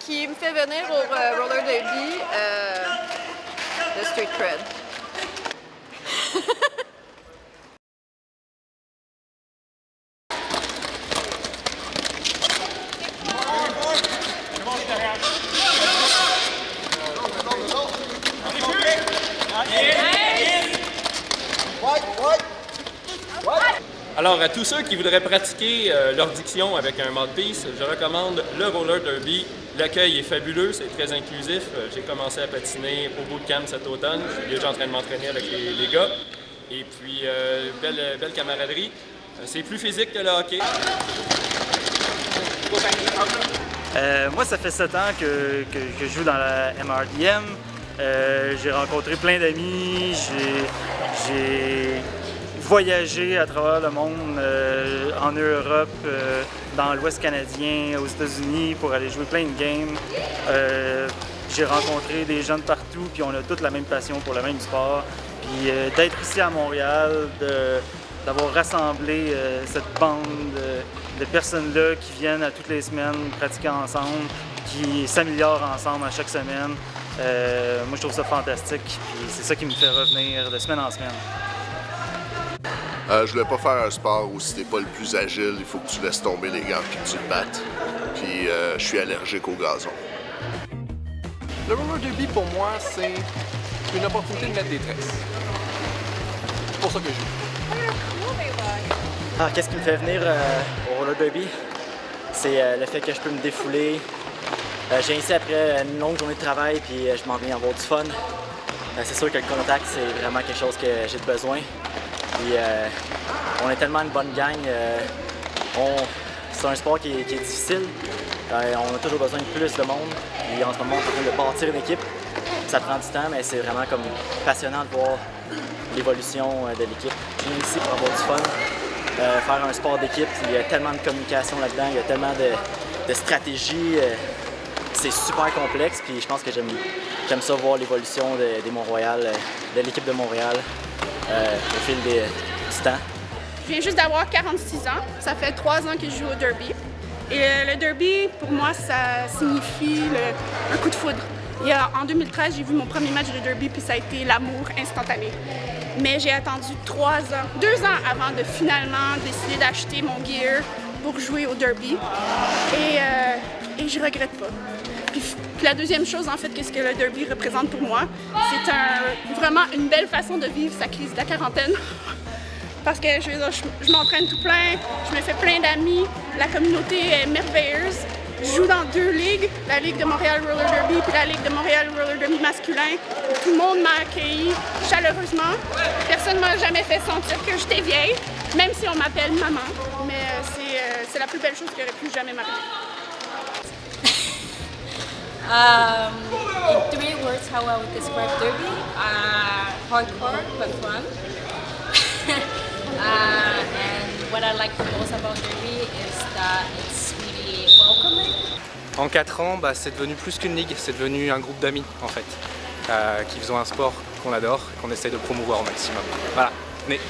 qui me fait venir au roller derby, le street cred. Alors, à tous ceux qui voudraient pratiquer leur diction avec un mouthpiece, je recommande le roller derby. L'accueil est fabuleux, c'est très inclusif. J'ai commencé à patiner au bootcamp cet automne. Je suis déjà en train de m'entraîner avec les gars. Et puis, belle camaraderie. C'est plus physique que le hockey. Moi, ça fait 7 ans que je joue dans la MRDM. J'ai rencontré plein d'amis, j'ai voyagé à travers le monde, en Europe, dans l'Ouest canadien, aux États-Unis pour aller jouer plein de games. J'ai rencontré des gens de partout, puis on a tous la même passion pour le même sport. Puis d'être ici à Montréal, d'avoir rassemblé cette bande de personnes-là qui viennent à toutes les semaines pratiquer ensemble, qui s'améliorent ensemble à chaque semaine. Moi, je trouve ça fantastique, puis c'est ça qui me fait revenir de semaine en semaine. Je voulais pas faire un sport où si t'es pas le plus agile, il faut que tu laisses tomber les gants et que tu te battes. Puis je suis allergique au gazon. Le roller derby, pour moi, c'est une opportunité de mettre des tresses. C'est pour ça que je joue. Alors, qu'est-ce qui me fait venir au roller derby? C'est le fait que je peux me défouler. J'ai ici après une longue journée de travail, puis je m'en viens avoir du fun. C'est sûr que le contact, c'est vraiment quelque chose que j'ai besoin. Puis on est tellement une bonne gang. C'est un sport qui est difficile. On a toujours besoin de plus de monde. Puis en ce moment, on est en train de bâtir une équipe. Ça prend du temps, mais c'est vraiment comme passionnant de voir l'évolution de l'équipe. Je viens ici pour avoir du fun. Faire un sport d'équipe, il y a tellement de communication là-dedans, il y a tellement de stratégies. C'est super complexe, puis je pense que j'aime ça voir l'évolution de Mont-Royal, de l'équipe de Montréal au fil du temps. Je viens juste d'avoir 46 ans. Ça fait 3 ans que je joue au derby. Et le derby, pour moi, ça signifie un coup de foudre. En 2013, j'ai vu mon premier match de derby, puis ça a été l'amour instantané. Mais j'ai attendu 2 ans avant de finalement décider d'acheter mon gear pour jouer au derby. Et je regrette pas. Puis la deuxième chose, en fait, qu'est-ce que le derby représente pour moi, c'est vraiment une belle façon de vivre sa crise de la quarantaine. Parce que je m'entraîne tout plein, je me fais plein d'amis, la communauté est merveilleuse. Je joue dans 2 ligues, la Ligue de Montréal Roller Derby puis la Ligue de Montréal Roller Derby masculin. Tout le monde m'a accueilli chaleureusement. Personne ne m'a jamais fait sentir que j'étais vieille, même si on m'appelle maman. Mais c'est la plus belle chose qui aurait pu jamais m'arriver. In 3 words, how I would describe derby? Hardcore but fun. And what I like the most about derby is that it's really welcoming. En 4 ans, c'est devenu plus qu'une ligue, c'est devenu un groupe d'amis en fait, qui faisons un sport qu'on adore, qu'on essaye de promouvoir au maximum. Voilà, venez.